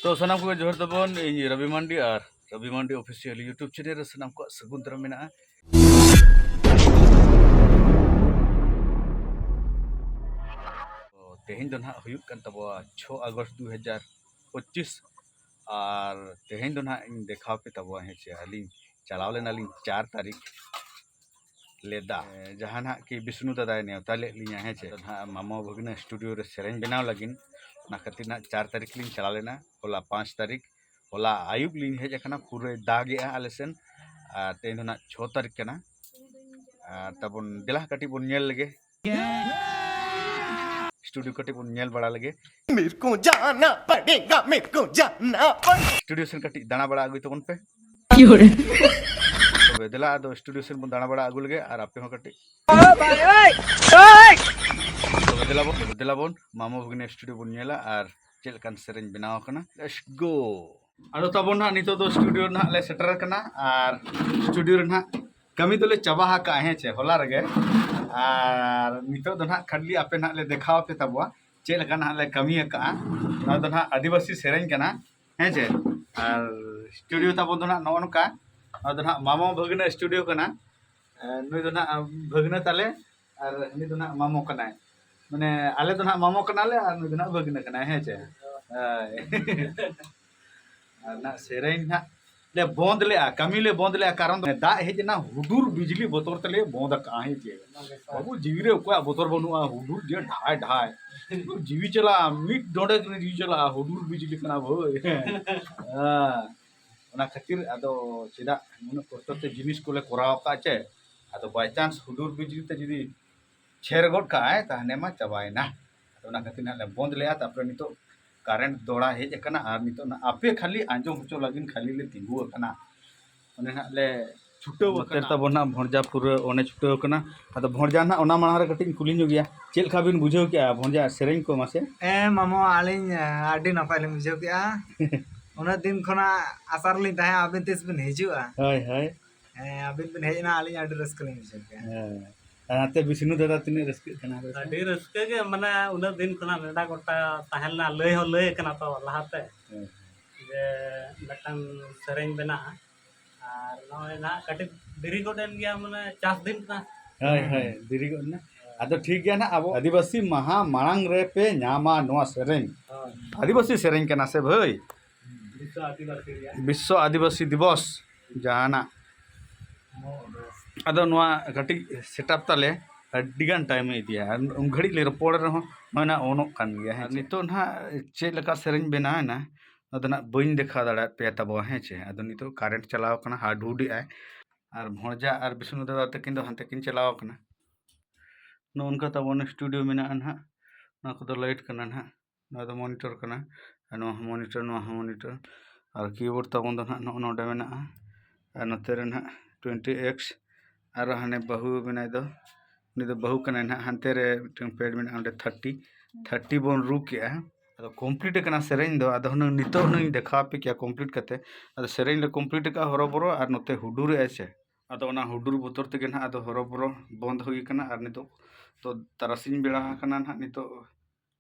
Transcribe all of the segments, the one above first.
तो सनाम को जोहर तबन रवि मांडी और रवि मांडी ऑफिशियल यूट्यूब चैनल सनाम को सगुन दाराम मेना तेहें दो ना हुयुक कान तबवा 6 अगस्त 2025 और तेहें दो ना इन देखाव पे तबवा है चे अली चलाव लेना ली 4 तारीख लेदा जहाँ ना कि विष्णु दादा ने ताले लिया है चे ना मामा भगना स्टूडियो रे सेरेन बनाव लगिन ना खातिर ना 4 तारीख लिन चला लेना होला 5 तारीख होला आयुब लिन है जखना पूरे दागे आले सेन तेहें दो ना 6 तारीख कना तबन दिला कटी बन नेल लगे स्टूडियो कटी बन नेल बड़ा लगे मेरे को जाना पड़ेगा स्टूडियो सेन कटी दाना बड़ा आगु तबन पे तो दिला दो स्टूडियो सेन बन दाना बड़ा आगु लगे और आपे हो कटी तो दिला बन मामा भगने स्टूडियो बन नेला और चेल कान सेरेन बनाव कना लेट्स गो आदो तबन ना नितो दो स्टूडियो ना ले सेटर कना और स्टूडियो रे ना कमी तो ले चाबा हा का है चे होला रगे और नितो दो ना खाली आपे ना ले देखाव पे तबवा चेल काना ले कमी का ना दो ना आदिवासी सेरेन कना है चे और स्टूडियो तबन दो ना नोन का और दो ना मामा भगने स्टूडियो कना नुई दो ना भगने ताले और नि दो ना मामो कना माने आले दो ना मामो कना ले और नुई दो ना भगने कना है चे ना सेरेन ना ले बंद ले कमी ले बंद ले कारण दा हेजना हुडूर बिजली बोतर तले बंद का है जे बाबू जीवी रे को बोतर बनुआ हुडूर जे ढाय ढाय जीवी चला मिट डोडे जीवी चला हुडूर बिजली कना भोय ओना खातिर आदो चेदा उन कष्टते जिनिस को ले कराव का चे आदो बाय चांस हुडूर बिजली ते जदी छेर गोट का है ताने मा चबाय ना ओना खातिर ना ले बंद ले तापर नितो कारेंट दौड़ा हेज कना और नितो ना आपे खाली आंजो होचो लगिन खाली ले तिंगु कना ओने ना ले छुटो कर तबना भणजा पूरा ओने छुटो कना आदो भणजा ना ओना मांग रे कटिन कुली नु गया चेल खा बिन बुझो क्या भणजा सेरेन को मासे मामो आलिन आडी नपाय ले बुझो क्या ओना दिन खना आसार लिन ताहे आबिन तिस बिन हिजुआ हाय हाय आबिन बिन हेजना आलिन आडी रस्क ले बुझो क्या आते विष्णु दादा तिने रस्क कना अभी रस्के के मने उन दिन खना नेडा गोटा ताहेलना लय हो लय कना तो लहाते जे लटन सेरेन बेना और नय ना कटि देरी गोडेन गया मने 4 दिन ना हाय हाय देरी गोडना आदो ठीक गया ना अब आदिवासी महा मांग रे पे न्यामा नोआ सेरेन आदिवासी सेरेन कना से भाई विश्व आदिवासी दिवस जाना आदो नोआ कटी सेटअप ताले अडिगान टाइम इदिया उन घड़ी ले रपोड़ रहो ना ओनो कान गया है नितो ना चे लका सेरेन बेना है ना अदना बइन देखा दाड़ा पे तब है चे अदो नितो करेंट चलाव कना हाडुडी आय और भणजा और विष्णु दादा तकिन दो हंते किन चलाव कना नो उनका तब स्टूडियो में ना ना को लाइट कना ना ना तो मॉनिटर कना नो मॉनिटर और कीबोर्ड तब ना नो नोडे में और नते रे ना 20x और हाने बहु बनाय दो नि दो बहु कना ना हंते रे पेड में अंडे 30 बन रू के अदो कंप्लीट कना सेरेन दो अदो न नितो न देखा पे क्या कंप्लीट कते अदो सेरेन ले कंप्लीट का हरोबरो और नते हुडुर ऐसे अदो ना हुडुर बोतर तके ना अदो हरोबरो बंद हुई कना और नितो तो तरसिन बेड़ा कना ना नितो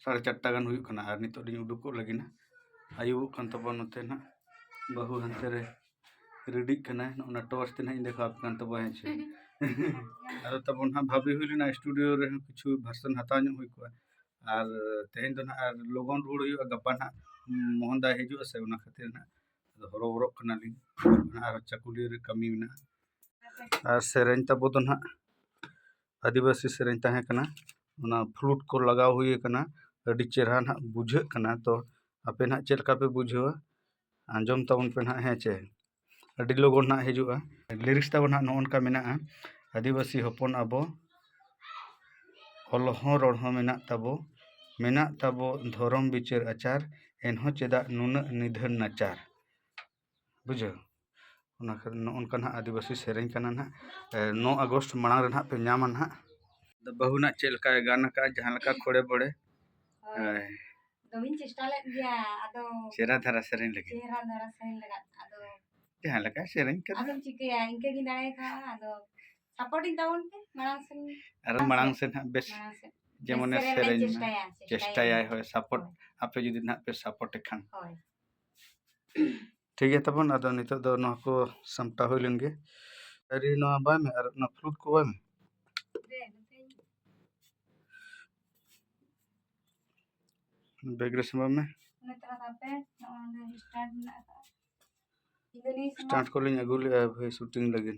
4:30 गान हुई कना और नितो दिन उडुको लगी ना आयु कान तब नते ना बहु हंते रे रेडी कना ना टॉर्च ते ना देखा कान तब है छे अदो तब ना भाभी हुई ना स्टूडियो रे कुछ वर्जन हता न हुई को और तेहेन दो ना लोगन रुड़ हुई गप्पा ना मोहन दा हिजु से उना खातिर ना हरोबरो कना ली और चकुली रे कमी ना और सेरेन तब दो ना आदिवासी सेरेन ताहे कना उना फ्लूट को लगाव हुई कना अडी चेहरा ना बुझे कना तो आपे ना चेल का पे बुझो आंजम तबन पे ना है चे अडी लोगन ना हिजुआ लिरिक्स तब ना नोन का मेना आदिवासी हपन अबो अलहो रड़हो मेना तबो धरम बिचार आचार एनहो चेदा नुन निधन नाचार बुझो उनका ना आदिवासी सेरेन कना ना 9 अगस्त मांग रे ना पे न्यामा ना बहु ना चेल का गाना का जहां लका खोड़े बड़े दोमिन चेष्टा ले गया आदो चेहरा धरा सेरेन लगे आदो जहां लका सेरेन कर आदो चिके इनके गिनाए का आदो सपोर्टिंग टाउन पे मरांग से ना बेस जेमने सेरेन चेष्टा आय हो सपोर्ट आपे जदी ना पे सपोर्ट खान ठीक है तबन अदो नितो दो नोहा को सामटा हुई लेंगे अरे नोहा बाय में और ना फ्रूट को बाय में बैग रे समय में स्टार्ट को लिंग अगुल भाई शूटिंग लगे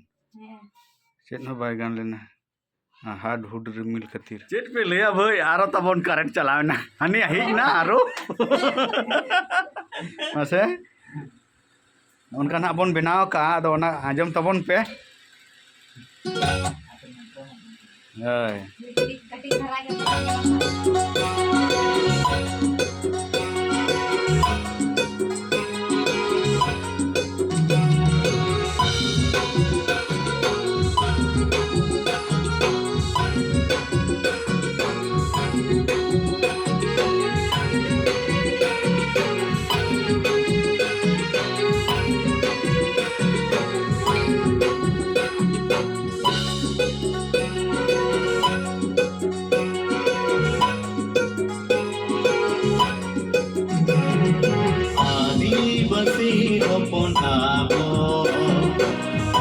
चेत न बाय गान लेना हार्ड हुड रिमिल खातिर चेत पे लिया भाई आरो तबन करेंट चलावना हनी हिज ना आरो मासे उनका ना बन बनाव का अदो ना आजम तबन पे हाय आदिवासी हपन आबो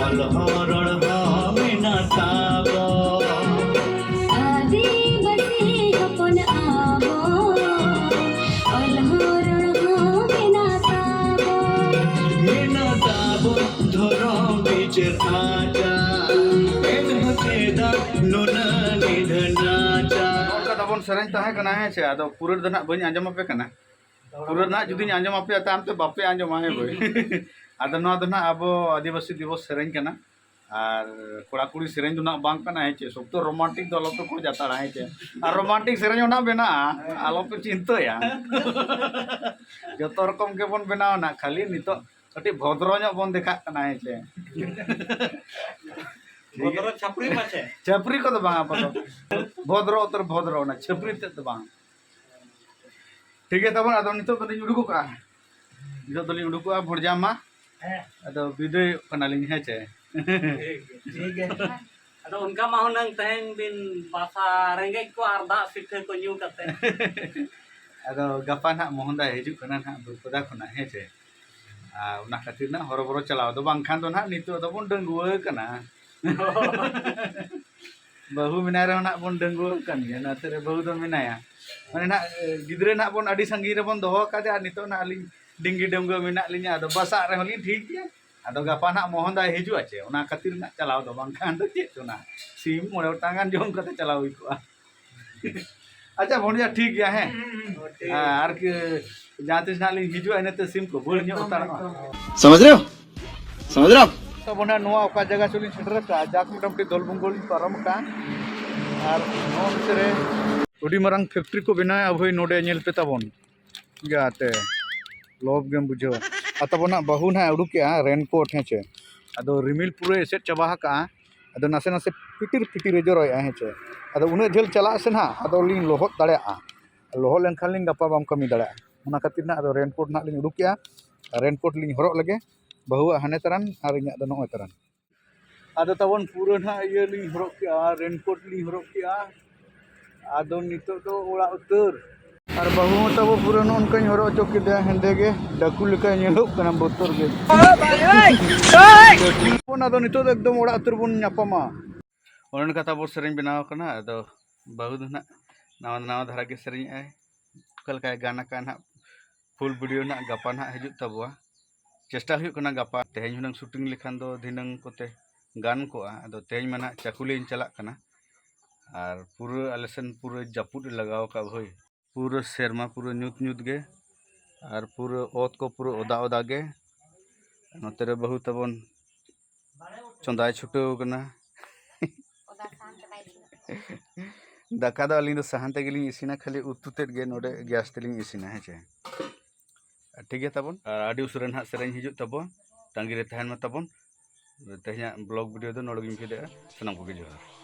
अलहरड़ हमेना ताबो आदिवासी हपन आबो अलहरड़ हमेना ताबो मेना ताबो धरम बिचर आजा एन हचेदा लोना निधनाचा उनका तबन सेरेंज ताहे कना है छे अदो पूरा दना बनी आंजम पे कना पूरा ना जुदी आंजम पे ताम ते बापे आंजम है भाई अदो नो दना अब आदिवासी दिवस सेरेंज कना और कोड़ा कुड़ी सेरेंज ना बांग कना है छे सब तो रोमांटिक दल तो को जाता है छे और रोमांटिक सेरेंज ना बेना आलो पे चिंता जतो रकम के बन बनाव ना खाली नितो कटी भद्र ᱧᱚᱜ बन देखा कना है छे बोदरो छपरी पाछे छपरी को तो बांगा पतो भद्र उतर भद्र ना छपरी ते तो बांग ठीक है तबन अदो नितो तो उडुको का नितो तो उडुको भुरजा मा अदो विदय कनालिंग है छे ठीक है अदो उनका माहुनंग तहन बिन बासा रेंगे को आरदा सिथे को न्यू करते अदो गपा ना मोहनदा हिजु कना ना बुरपदा खना है छे उना खातिर ना हरबरो चलाव दो बांग खान दो ना नितो दो बन डंगुआ कना बहु मिनाय रे ना बन डंगुआ कन गया ना तेरे बहु दो मिनाया माने ना गिदरे ना बन अडी संगी रे बन दोहो कादे आ नितो ना अली डिंगी डंगुआ मिना लिnya अदो बसा रे होली ठीक है अदो गपा ना मोहनदा हिजु आचे उना खातिर ना चलाव दो बांग खान दो चेत ना सिम मोड़े टांगन जोम कते चलाव इको अच्छा भोंडिया ठीक गया है आर के जहाँ तीस ना लिंग हिजु आने तो सिम को बोल न्यो उतार समझ रहे हो तो बोना नोआ ओका जगह चुली सेटर का जाक मोटामुटी दल बंगोल पारम का और नो मिसरे उडी मरंग फैक्ट्री को बनाया अब नोडे नेल पे तबन गाते लोभ गेम बुझो अतबना बहु ना उडुके रेनकोट हेचे अदो रिमिल पूरे एसेट चबा का अदो नासे नासे पिटिर पिटिर जरोय हेचे अदो उन झेल चला से ना अदो लिंग लोहत दाड़े लोह लेनखान लिंग गपा बाम कमी दाड़े उना खातिर ना अदो रेनकोट ना लिंग उडुके रेनकोट लिंग हरक लगे बहु हाने तरन और इᱧ दो नोय तरन आदो तबन पूरा ना ये लिंग हरक के रेनकोट लिंग हरक के आदो नितो दो ओड़ा उतर और बहु तब पूरा नो उनका हरक चो के हेंदे गे डाकू लेका नेलो कना बोतर गे आदो नितो एकदम ओड़ा उतर बन नापामा उन कथा बो सेरेंज बनाव कना आदो बहु दो ना नावा नावा धारा के सेरेंज आय कल का गाना का ना फुल वीडियो ना गपा ना हिजु तबवा चेष्टा हुई कना गपा तेहन हुनंग शूटिंग लेखान दो दिनंग कोते गान को आदो तेहन मना चाकुली चला कना और पूरा आलेसन पूरा जापुद लगाव का भाई पूरा शर्मा पूरा न्यूत न्यूत गे और पूरा ओत को पूरा ओदा ओदा गे नोतेरे बहु तबन चंदाय छुटो कना दाका दो अलिंग दो सहान तेगिलिंग इसिना खाली उतु तेद गे नोडे गैस तेलिंग इसिना है चे ठीक है तबन आडी उसरन हा सेरेंज हिजु तबन टांगी रे तहन मा तबन तेहना ब्लॉग वीडियो दो नोडगिम फिदे सनम को गे जोहार।